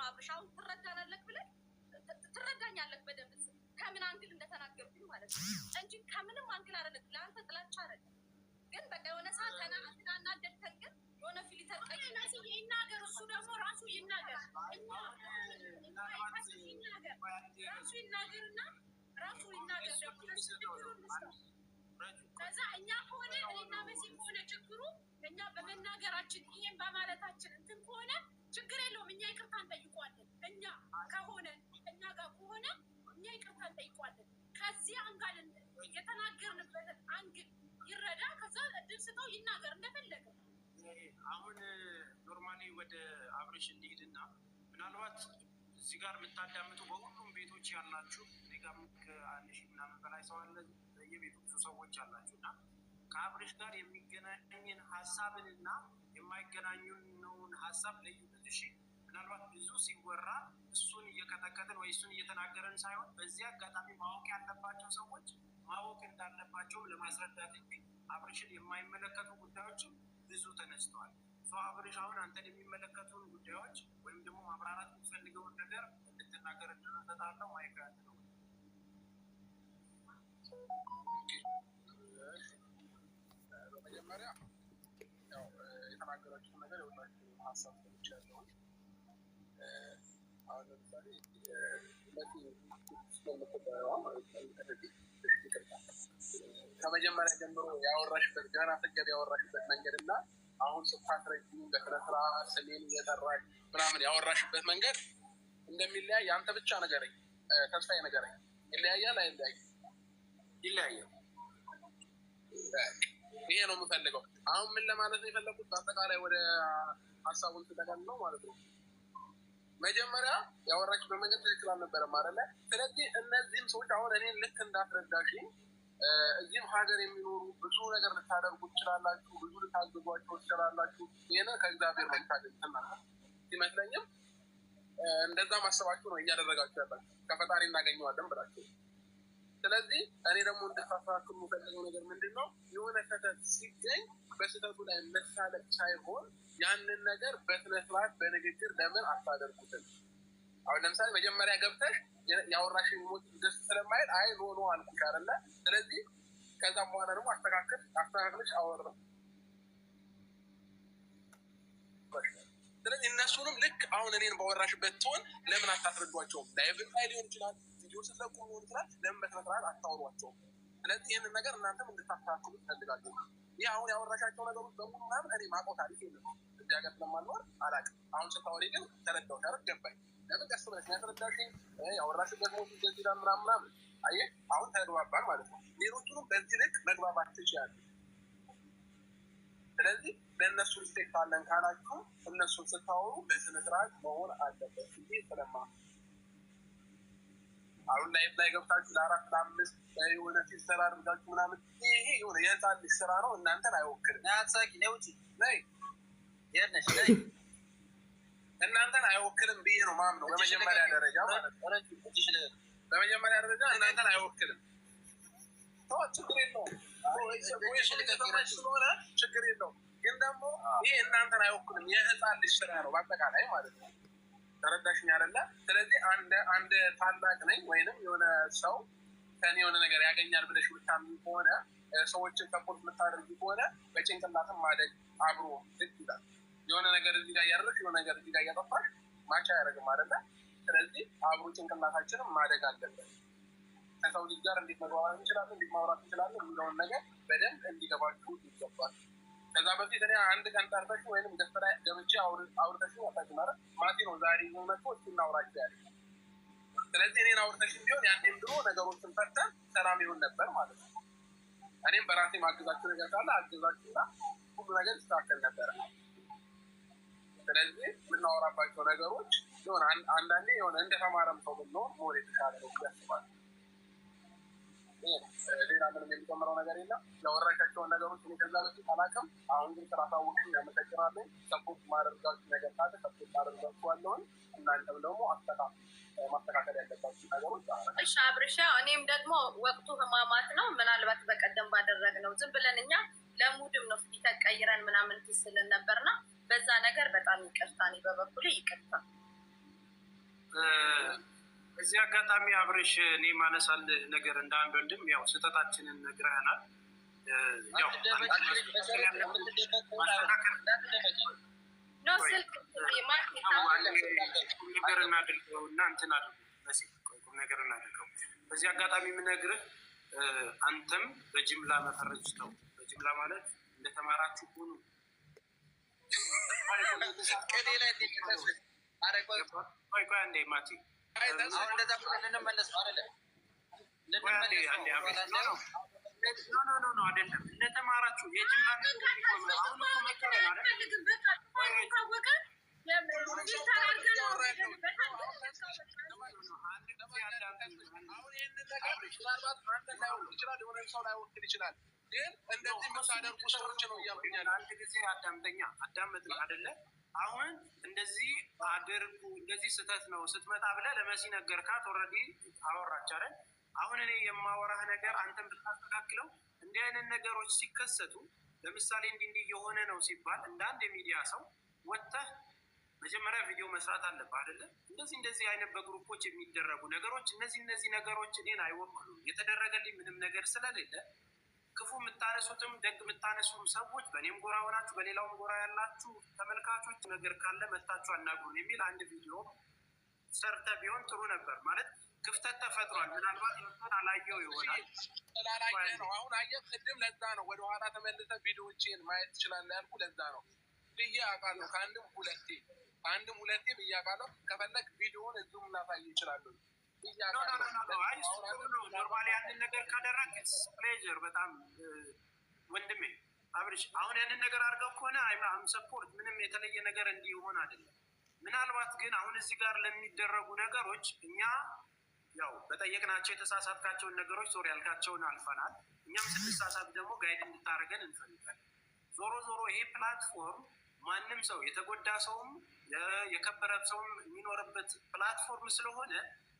አብርሻው ትረዳናለህ ብለህ ትረዳኛለህ በደንብ ከምን አንግል እንደተናገርኩኝ ማለት ነው እንጂ ከምንም አንግል አይደለም። ለአንተ ጥላቻ አይደለም ግን በቃ የሆነ ሰዓት አናደድከን። ግን የሆነ ፊልተር ይናገር፣ እሱ ደግሞ ራሱ ይናገር፣ ራሱ ይናገርና ራሱ ይናገር ደግሞ ከዛ እኛ ከሆነ እኔና መሲ ከሆነ ችግሩ እኛ በመናገራችን ይሄን በማለታችን እንትን ከሆነ ችግር የለውም። እኛ ይቅርታ እንጠይቋለን። እኛ ከሆነ እኛ ጋር ከሆነ እኛ ይቅርታ እንጠይቋለን። ከዚህ አንጋል የተናገርንበትን አንግል ይረዳ። ከዛ እድል ስጠው ይናገር እንደፈለገ። አሁን ኖርማሊ ወደ አብርሽ እንዲሄድና ምናልባት እዚህ ጋር የምታዳምጡ በሁሉም ቤቶች ያላችሁ እኔ ጋር ከአንድ ሺህ ምናምን በላይ ሰው አለ። የቤቱ ብዙ ሰዎች አላችሁ እና ከአብርሽ ጋር የሚገናኝን ሀሳብንና የማይገናኙን ሀሳብ ለዩበት። እሺ ምናልባት ብዙ ሲወራ እሱን እየቀጠቀጥን ወይ እሱን እየተናገረን ሳይሆን በዚህ አጋጣሚ ማወቅ ያለባቸው ሰዎች ማወቅ እንዳለባቸው ለማስረዳት እንጂ አብርሽን የማይመለከቱ ጉዳዮችም ብዙ ተነስተዋል። አብርሽ አሁን አንተን የሚመለከቱን ጉዳዮች ወይም ደግሞ ማብራራት የሚፈልገውን ነገር እንድትናገር እንድንሰጣለው ማይክ ያለ ነው። በመጀመሪያ ያው የተናገራችሁት ነገር የሁላችሁ ሀሳብ ሰዎች ያለውን አሁን ለምሳሌ ከመጀመሪያ ጀምሮ ያወራሽበት ገና ስትገቢ ያወራሽበት መንገድ እና አሁን ስታስረጂ በስነስራ ስሜን እየጠራሽ ምናምን ያወራሽበት መንገድ እንደሚለያይ አንተ ብቻ ነገረኝ፣ ተስፋዬ ነገረኝ። ይለያያል አይለያይም? ይለያያል። ይሄ ነው የምፈልገው። አሁን ምን ለማለት ነው የፈለኩት በአጠቃላይ ወደ ሀሳቡን ትጠቀም ነው ማለት ነው። መጀመሪያ ያወራችበት መንገድ ትክክል አልነበረም አይደለ? ስለዚህ እነዚህም ሰዎች አሁን እኔን ልክ እንዳስረዳሽ እዚህም ሀገር የሚኖሩ ብዙ ነገር ልታደርጉ ትችላላችሁ፣ ብዙ ልታግዟቸው ትችላላችሁ። ይህንን ከእግዚአብሔር ነው ልታገኙትና ሲመስለኝም እንደዛ ማሰባችሁ ነው እያደረጋችሁ ያላችሁ፣ ከፈጣሪ እናገኘዋለን ብላችሁ። ስለዚህ እኔ ደግሞ እንድታስተካክሉ የምፈልገው ነገር ምንድን ነው፣ የሆነ ስህተት ሲገኝ በስህተቱ ላይ መሳለቅ ሳይሆን ያንን ነገር በስነስርዓት በንግግር ለምን አታደርጉትም? አሁን ለምሳሌ መጀመሪያ ገብተሽ ያወራሽ ሞት ደስ ስለማይል አይ ኖ ኖ አልኩሽ አይደለ? ስለዚህ ከዛም በኋላ ደግሞ አስተካክለሽ አወራ። ስለዚህ እነሱንም ልክ አሁን እኔን ባወራሽበት ትሆን ለምን አታስረዷቸውም? ላይቭም ላይ ሊሆን ይችላል፣ ቪዲዮ ስትለቁ ሊሆን ይችላል። ለምን በስነስርዓት አታወሯቸውም? ስለዚህ ይህንን ነገር እናንተም እንድታስተካክሉ ትፈልጋለሁ። ይህ አሁን ያወራሻቸው ነገሮች በሙሉ ምናምን እኔ ማቆት አሪፍ የለም እዚህ ሀገር ስለማልኖር አላውቅም። አሁን ስታወሪ ግን ተረዳው ሻረፍ ገባኝ። ለምን ቀስ ብለሽ ያስረዳሽኝ ያወራሽበት ሞት ገዚዳ ምናምን አየህ፣ አሁን ተግባባን ማለት ነው። ሌሎቹንም በዚህ ልክ መግባባት ትችያለሽ። ስለዚህ ለእነሱ ሪስፔክት አለን ካላችሁ እነሱን ስታወሩ በስነስርዓት መሆን አለበት ጊዜ ስለማ አሁን ላይ ገብታችሁ ለአራት ለአምስት የሆነ ፊልተር አድርጋችሁ ምናምን ይሄ የሆነ የህፃን ልጅ ስራ ነው። እናንተን አይወክልም። ናሳቂ ነውጪ ነይ የነሽ ነይ እናንተን አይወክልም ብዬ ነው ማምነው። በመጀመሪያ ደረጃ ማለት ነው። በመጀመሪያ ደረጃ እናንተን አይወክልም። ችግር የለውም ስለሆነ ችግር የለውም። ግን ደግሞ ይሄ እናንተን አይወክልም። የህፃን ልጅ ስራ ነው በአጠቃላይ ማለት ነው። ተረዳሽኝ አይደለ? ስለዚህ አንድ ታላቅ ነኝ ወይንም የሆነ ሰው ከኔ የሆነ ነገር ያገኛል ብለሽ የምታምኚ ከሆነ ሰዎችን ሰፖርት የምታደርጊ ከሆነ በጭንቅላትም ማደግ አብሮ ልክ ይላል። የሆነ ነገር እዚህ ጋር እያደረግሽ የሆነ ነገር እዚህ ጋር እያጠፋሽ ማቻ አያደርግም አይደለ? ስለዚህ አብሮ ጭንቅላታችንም ማደግ አለበት። ከሰው ልጅ ጋር እንዴት መግባባት እንችላለን፣ እንዴት ማውራት እንችላለን የሚለውን ነገር በደንብ እንዲገባችሁ ይገባል። ከዛ በፊት እኔ አንድ ቀን ጠርተሽ ወይም ገስት ላይ ገብቼ አውርተሽ ወጣች ማለት ማቲ ነው ዛሬ መጥቶ እሱ እናውራቸው ያለ። ስለዚህ እኔን አውርተሽ ቢሆን ያንዴም ድሮ ነገሮችን ፈተን ሰላም ይሆን ነበር ማለት ነው። እኔም በራሴ ማግዛችሁ ነገር ካለ አግዛችሁና ሁሉ ነገር ይስተካከል ነበረ። ስለዚህ የምናወራባቸው ነገሮች ሆነ አንዳንዴ የሆነ እንደተማረም ሰው ብንሆን ሞር የተሻለ ነው ያስባል። ሌላ ምንም የሚጨምረው ነገር የለም። ያወራሻቸውን ነገሮች እኔ ከዛ በፊት አላውቅም። አሁን ግን ስላሳወቅሽኝ አመሰግናለሁ። ሰፖርት ማድረጋችሁ ነገር ካለ ሰፖርት ማድረጋችኋለሁኝ። እናንተም ደግሞ ማስተካከል ያለባችሁ ነገሮች እሺ አብርሻ። እኔም ደግሞ ወቅቱ ህማማት ነው። ምናልባት በቀደም ባደረግነው ዝም ብለን እኛ ለሙድም ነው ፊት ተቀይረን ምናምን ትስልን ነበርና በዛ ነገር በጣም ይቅርታ። እኔ በበኩሌ ይቅርታ በዚህ አጋጣሚ አብረሽ እኔ ማነሳልህ ነገር እንደ አንድ ወንድም ያው ስህተታችንን ነግረህናል። ያው ነገር እናድርገው እና እንትን ነገር እናድርገው። በዚህ አጋጣሚ የምነግርህ አንተም በጅምላ መፈረጅ ነው። በጅምላ ማለት እንደተማራችሁ ሁኑ። ቆይ አንዴ ማቲ አይደለም እንደተማራችሁ የጅምላ ይችላል ግን እንደዚህ የምታደርጉ ሰዎች ነው እያልኩኛል። አንድ ጊዜ አዳምጠኛ አዳመጥ አይደለ? አሁን እንደዚህ አድርጉ እንደዚህ ስህተት ነው ስትመጣ ብለህ ለመሲ ነገርካት። ኦልሬዲ አወራች አይደል? አሁን እኔ የማወራህ ነገር አንተን ብታስተካክለው እንዲህ አይነት ነገሮች ሲከሰቱ ለምሳሌ እንዲህ የሆነ ነው ሲባል እንደ አንድ የሚዲያ ሰው ወጥተህ መጀመሪያ ቪዲዮ መስራት አለብህ አይደለ? እንደዚህ አይነት በግሩፖች የሚደረጉ ነገሮች እነዚህ ነገሮች እኔን አይወክሉም። የተደረገልኝ ምንም ነገር ስለሌለ ክፉ የምታነሱትም ደግ የምታነሱም ሰዎች በእኔም ጎራ ሆናችሁ በሌላውም ጎራ ያላችሁ ተመልካቾች ነገር ካለ መታችሁ አናግሩን የሚል አንድ ቪዲዮ ሰርተ ቢሆን ጥሩ ነበር። ማለት ክፍተት ተፈጥሯል። ምናልባት አላየው ይሆናል ስላላየ ነው። አሁን አየህ ቅድም ለዛ ነው ወደኋላ ተመልሰህ ቪዲዮዎችን ማየት ትችላለህ ያልኩህ ለዛ ነው ብዬ አውቃለሁ። ከአንድም ሁለቴ ብዬ አውቃለሁ። ከፈለግ ቪዲዮውን እዚሁም ላሳይ ይችላሉ። ኖርማሊ ያንን ነገር ካደረግህ ፕሌዥር በጣም ወንድሜ አብርሽ፣ አሁን ያንን ነገር አድርገው ከሆነ አይም ሰፖርት ምንም የተለየ ነገር እንዲሆን አይደለም። ምናልባት ግን አሁን እዚህ ጋር ለሚደረጉ ነገሮች እኛ ያው በጠየቅናቸው የተሳሳትካቸውን ነገሮች ዞር ያልካቸውን አልፈናል። እኛም ስንሳሳት ደግሞ ጋይድ እንድታደርገን እንፈልጋለን። ዞሮ ይሄ ፕላትፎርም ማንም ሰው የተጎዳ ሰውም የከበረ ሰውም የሚኖርበት ፕላትፎርም ስለሆነ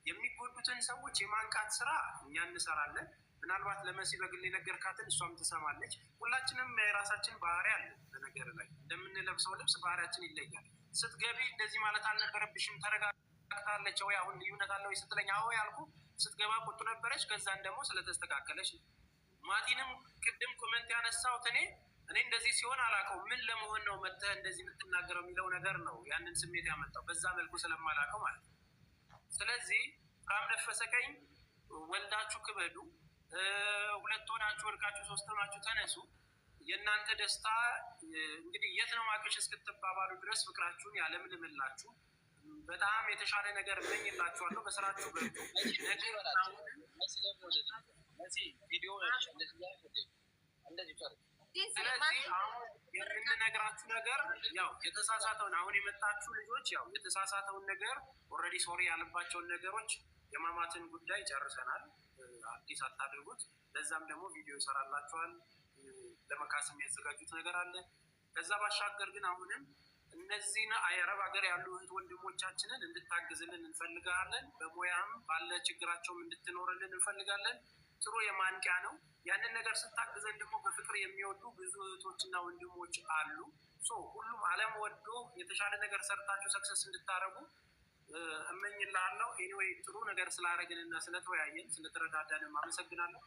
የሚጎዱትን ሰዎች የማንቃት ስራ እኛ እንሰራለን። ምናልባት ለመሲ በግል የነገርካትን እሷም ትሰማለች። ሁላችንም የራሳችን ባህሪ አለ። በነገር ላይ እንደምንለብሰው ልብስ ባህሪያችን ይለያል። ስትገቢ እንደዚህ ማለት አልነበረብሽም ተረጋግታለች ወይ አሁን ልዩነት አለ ወይ ስትለኝ አዎ ያልኩ፣ ስትገባ ቁጡ ነበረች። ከዛን ደግሞ ስለተስተካከለች ማቲንም ቅድም ኮመንት ያነሳሁት እኔ እንደዚህ ሲሆን አላውቀው ምን ለመሆን ነው መተህ እንደዚህ የምትናገረው የሚለው ነገር ነው ያንን ስሜት ያመጣው በዛ መልኩ ስለማላውቀው ማለት ነው። ስለዚህ ራም ነፈሰ ቀኝ ወልዳችሁ ክበዱ፣ ሁለት ሆናችሁ ወድቃችሁ ሶስት ሆናችሁ ተነሱ። የእናንተ ደስታ እንግዲህ የት ነው ማቅሽ እስክትባባሉ ድረስ ፍቅራችሁን ያለምልምላችሁ። በጣም የተሻለ ነገር እመኝላችኋለሁ። በስራችሁ በርቱ። ስለዚህ አሁን የምንነግራችሁ ነገር ያው የተሳሳተውን አሁን የመጣችሁ ልጆች ያው የተሳሳተውን ነገር ኦልሬዲ ሶሪ ያለባቸውን ነገሮች የማማትን ጉዳይ ጨርሰናል። አዲስ አታድርጉት። ለዛም ደግሞ ቪዲዮ ይሰራላችኋል። ለመካስም ያዘጋጁት ነገር አለ። ከዛ ባሻገር ግን አሁንም እነዚህን አረብ ሀገር ያሉ እህት ወንድሞቻችንን እንድታግዝልን እንፈልጋለን። በሙያም ባለ ችግራቸውም እንድትኖርልን እንፈልጋለን። ጥሩ የማንቂያ ነው። ያንን ነገር ስታግዘን ደግሞ በፍቅር የሚወዱ ብዙ እህቶችና ወንድሞች አሉ። ሁሉም ዓለም ወዶ የተሻለ ነገር ሰርታችሁ ሰክሰስ እንድታደርጉ እመኝልሃለሁ። ኤኒዌይ ጥሩ ነገር ስላደረግንና ስለተወያየን ስለተረዳዳንም አመሰግናለሁ።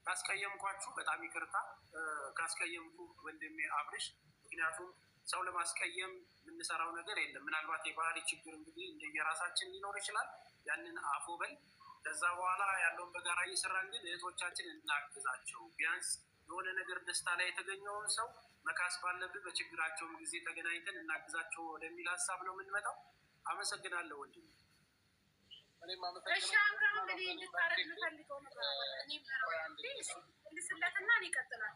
ካስቀየምኳችሁ በጣም ይቅርታ። ካስቀየምኩ ወንድሜ አብርሽ፣ ምክንያቱም ሰው ለማስቀየም የምንሰራው ነገር የለም። ምናልባት የባህሪ ችግር እንግዲህ እንደየራሳችን ሊኖር ይችላል። ያንን አፎ በል። ከዛ በኋላ ያለውን በጋራ እየሰራን ግን እህቶቻችን እናግዛቸው። ቢያንስ የሆነ ነገር ደስታ ላይ የተገኘውን ሰው መካስ ባለብን በችግራቸውም ጊዜ ተገናኝተን እናግዛቸው ወደሚል ሀሳብ ነው የምንመጣው። አመሰግናለሁ ወንድም። እሺ አብረን እንግዲህ እንድታረግ የምፈልገው ልስለትና ይቀጥላል።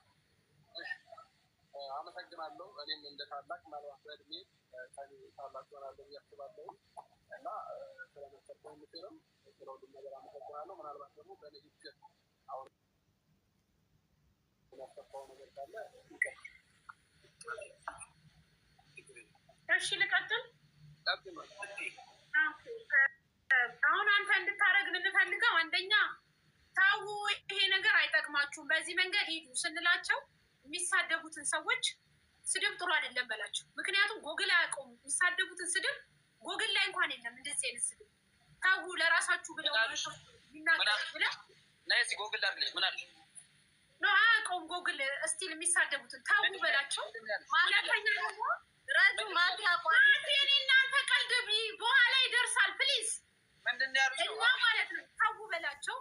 አመሰግናለሁ። እኔም እንደ ታላቅ ምናልባት በእድሜ ታላቅ ሆናለሁ ያስባለሁ እና ስለመሰጠው ምክርም ስለሁሉም ነገር አመሰግናለሁ። ምናልባት ደግሞ በንግግር አሁን ያስፈፋው ነገር ካለ እሺ ልቀጥል። አሁን አንተ እንድታረግ የምንፈልገው አንደኛ ታው ይሄ ነገር አይጠቅማችሁም፣ በዚህ መንገድ ሂዱ ስንላቸው የሚሳደቡትን ሰዎች ስድብ ጥሩ አይደለም በላቸው። ምክንያቱም ጎግል አያውቀውም። የሚሳደቡትን ስድብ ጎግል ላይ እንኳን የለም እንደዚህ አይነት ስድብ። ታው ለራሳችሁ ብለው ይናገሩ ብለው ናይስ ጎግል አድርገሽ ምን አለሽ ነው አቆም ጎግል እስቲል የሚሳደቡትን ታው በላቸው ማለተኛ ደግሞ ረዱ ማት ያቋል እናንተ ቀልድቢ በኋላ ይደርሳል ፕሊዝ ምንድን ያሩሽ ማለት ነው ታው በላቸው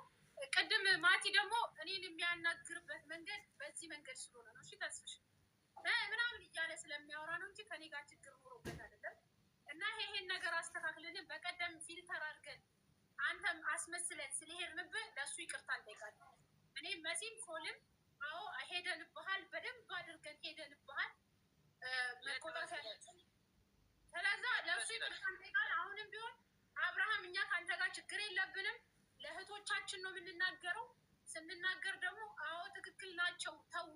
ቅድም ማቲ ደግሞ እኔን የሚያናግርበት መንገድ በዚህ መንገድ ስለሆነ ነው እሺ ተስፍሽ ምናምን እያለ ስለሚያወራ ነው እንጂ ከኔ ጋር ችግር ኖሮበት አይደለም እና ይሄን ነገር አስተካክለን በቀደም ፊልተር አድርገን አንተም አስመስለን ስለሄድንብህ ለሱ ይቅርታ እንጠይቃለን እኔ መሲም ፎልም አዎ ሄደንብሃል በደንብ አድርገን ሄደንብሃል መቆጣት ያለብን ስለዛ ለሱ ይቅርታ እንጠይቃለን አሁንም ቢሆን አብርሃም እኛ ከአንተ ጋር ችግር የለብንም ለእህቶቻችን ነው የምንናገረው ስንናገር ደግሞ አዎ ትክክል ናቸው ተው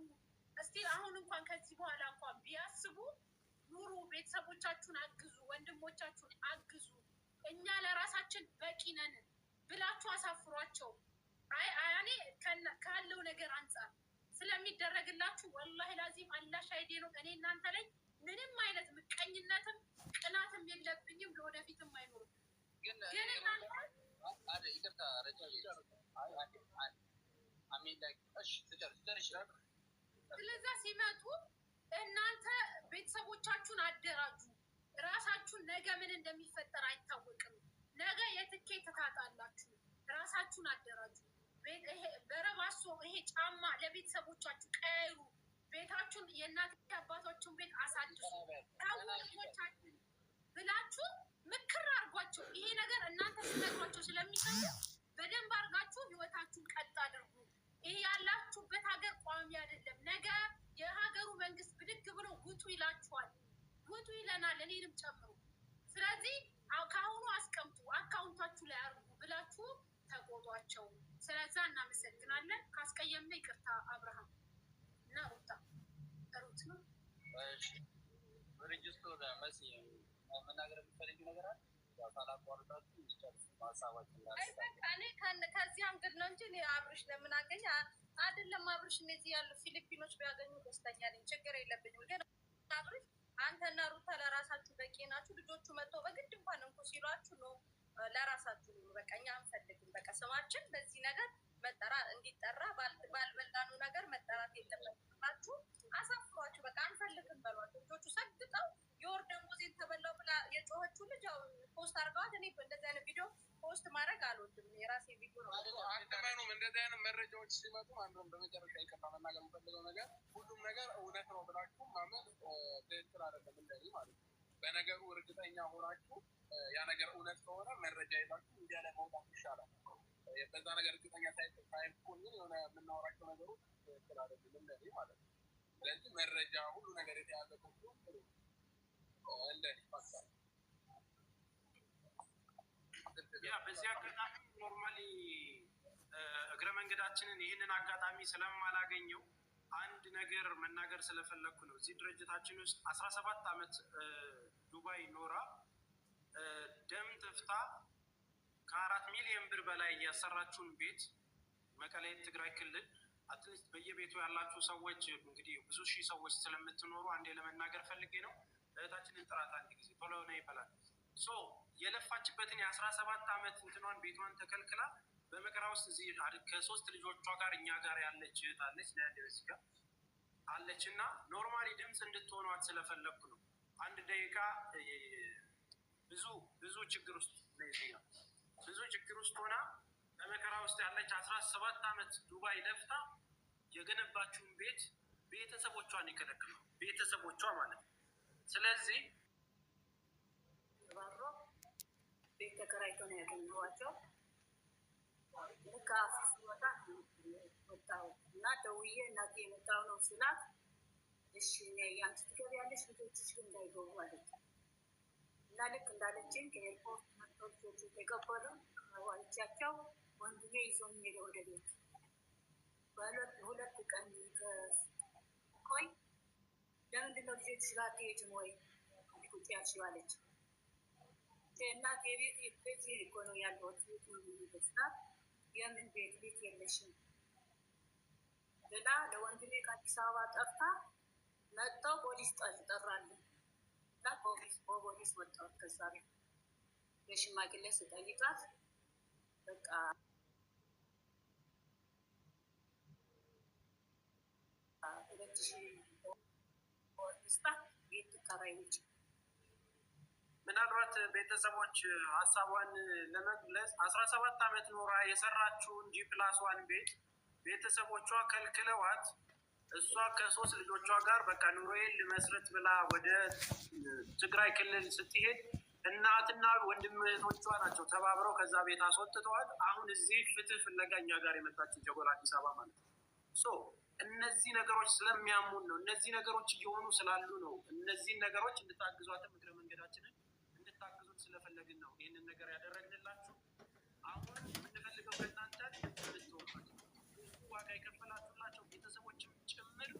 እስቲ አሁን እንኳን ከዚህ በኋላ እንኳን ቢያስቡ ኑሩ ቤተሰቦቻችሁን አግዙ ወንድሞቻችሁን አግዙ እኛ ለራሳችን በቂ ነን ብላችሁ አሳፍሯቸው አይ እኔ ካለው ነገር አንጻር ስለሚደረግላችሁ ወላሂ ላዚም አላህ ሻሂዴ ነው እኔ እናንተ ላይ ምንም አይነት ምቀኝነትም ቅናትም የለብኝም ለወደፊትም አይኖርም ግን እናንተ አደ ይቅርታ ረጃ አሚን ላይ እሺ ትጨርሽ ስለዛ ሲመጡ እናንተ ቤተሰቦቻችሁን አደራጁ ራሳችሁን ነገ ምን እንደሚፈጠር አይታወቅም ነገ የትኬት ታጣላችሁ ራሳችሁን አደራጁ በረባሶ ይሄ ጫማ ለቤተሰቦቻችሁ ቀይሩ ቤታችሁን የእናት አባቶችን ቤት አሳድሱ ታውቁታችሁ ብላችሁ ምክር አድርጓቸው ይሄ ነገር እናንተ ስትነግሯቸው ስለሚሰሙ በደንብ አድርጋችሁ ህይወታችሁን ቀጥ አድርጉ ይሄ ያላችሁበት ሀገር ቋሚ አይደለም ነገ የሀገሩ መንግስት ብድግ ብሎ ውጡ ይላችኋል ውጡ ይለናል እኔንም ጨምሩ ስለዚህ ከአሁኑ አስቀምጡ አካውንታችሁ ላይ አድርጉ ብላችሁ ተቆጧቸው ስለዛ እናመሰግናለን ካስቀየምነ ይቅርታ አብርሃም እና ሩት ነው ሬጅስተር መሲ መናገር የምትፈልጊው ነገር አለ ሳላቋርጣችሁ እንዲጨርሱ ሀሳባችን ከዚህ አንግል ነው እንጂ እኔ አብርሽ ለምን አገኝ አይደለም አብርሽ እነዚህ ያሉ ፊሊፒኖች ቢያገኙ ደስተኛ ነኝ ችግር የለብኝም ግን አብርሽ አንተና ሩታ ለራሳችሁ በቂ ናችሁ ልጆቹ መጥተው በግድ እንኳን እንኩ ሲሏችሁ ነው ለራሳችሁ በቃ እኛ አንፈልግም በቃ ስማችን በዚህ ነገር መጠራ እንዲጠራ ባልበላኑ ነገር መጠራት የለበትባችሁ አሳፍሯችሁ በቃ አንፈልግም በሏቸው ልጆቹ ሰግጠው የወር ደሞዜን ተበላው ብላ የጮኸችው ልጅ ፖስት አድርገዋት እኔ እንደዚህ አይነት ቪዲዮ ፖስት ማድረግ አልወድም የራሴ ቪዲዮ ነው አትመኑም እንደዚህ አይነት መረጃዎች ሲመጡ አንዱም በመጨረሻ ይቅርታ መናገር የምፈልገው ነገር ሁሉም ነገር እውነት ነው ብላችሁ ማመን ትክክል አይደለም እንደዚህ ማለት ነው በነገሩ እርግጠኛ ሆናችሁ ያ ነገር እውነት ከሆነ መረጃ ይዛችሁ ሚዲያ ላይ መውጣት ይሻላል በዛ ነገር እርግጠኛ ሳይሆን የሆነ የምናወራቸው ነገሮች ትክክል አይደለም እንደዚህ ማለት ነው ስለዚህ መረጃ ሁሉ ነገር የተያዘ ሁሉ እንደዚህ ይፈሳል ያ በዚህ አጋጣሚ ኖርማሊ እግረ መንገዳችንን ይህንን አጋጣሚ ስለማላገኘው አንድ ነገር መናገር ስለፈለግኩ ነው እዚህ ድርጅታችን ውስጥ 17 ዓመት ዱባይ ኖራ ደም ትፍታ ከ4 ሚሊዮን ብር በላይ ያሰራችሁን ቤት መቀሌ ትግራይ ክልል አትሊስት በየቤቱ ያላችሁ ሰዎች እንግዲህ ብዙ ሺህ ሰዎች ስለምትኖሩ አንዴ ለመናገር ፈልጌ ነው እህታችንን ጥራት አንድ ጊዜ ቶሎ ሆነ ይበላል የለፋችበትን የ17 ዓመት እንትኗን ቤቷን ተከልክላ በመከራ ውስጥ እዚህ ከ3 ልጆቿ ጋር እኛ ጋር ያለች እህት አለች ለያደረስ ጋር አለች እና ኖርማሊ ድምፅ እንድትሆኗት ስለፈለግኩ ነው አንድ ደቂቃ ብዙ ችግር ውስጥ ነው ብዙ ችግር ውስጥ ሆና በመከራ ውስጥ ያለች 17 ዓመት ዱባይ ለፍታ የገነባችውን ቤት ቤተሰቦቿን ይከለክሉ ቤተሰቦቿ ማለት ነው ስለዚህ ቤት ተከራይቶ ነው ያገኘኋቸው ልክ ሲወጣ ወጣሁ እና ደውዬ እናቴ የመጣሁ ነው ስላት እሺ አንቺ ትገቢያለሽ ልጆችሽ ግን እንዳይገቡ አለች እና ልክ እንዳለችኝ ከኤርፖርት መጥተው ልጆቹ ተቀበሉ ዋልቻቸው ወንድሜ ይዞኝ ሄደ ወደ ቤት በሁለት ቀን ቆይ ለምንድነው ልጆችሽ ጋር አትሄጂም ወይ ቁጭ ያልሽው አለች እናቴ ቤት እኮ ነው ያለሁት ቤት ነው የሚመስላት የምን ቤት የለሽም ብላ ለወንድሜ ከአዲስ አበባ ጠርታ መጥተው ፖሊስ ጠራልን እና በፖሊስ ወጣሁ ከዛ ቤት ለሽማግሌ ስጠይቃት በቃ ቤት ትከራይ ውጭ ምናልባት ቤተሰቦች ሀሳቧን ለመግለጽ 17 ዓመት ኖራ የሰራችውን G+1 ቤት ቤተሰቦቿ ከልክለዋት እሷ ከ3 ልጆቿ ጋር በቃ ኑሮዬን ልመስረት ብላ ወደ ትግራይ ክልል ስትሄድ እናትና ወንድም እህቶቿ ናቸው ተባብረው ከዛ ቤት አስወጥተዋት አሁን እዚህ ፍትህ ፍለጋ እኛ ጋር የመጣችው ጀጎል አዲስ አበባ ማለት ነው። እነዚህ ነገሮች ስለሚያሙን ነው። እነዚህ ነገሮች እየሆኑ ስላሉ ነው። እነዚህን ነገሮች እንድታግዟትም እግረ መንገዳችንን እንድታግዙት ስለፈለግን ነው ይህንን ነገር ያደረግንላችሁ። አሁን የምንፈልገው ከእናንተ ልትወጣችሁ ብዙ ዋጋ የከፈላችሁላቸው ቤተሰቦችም ጭምር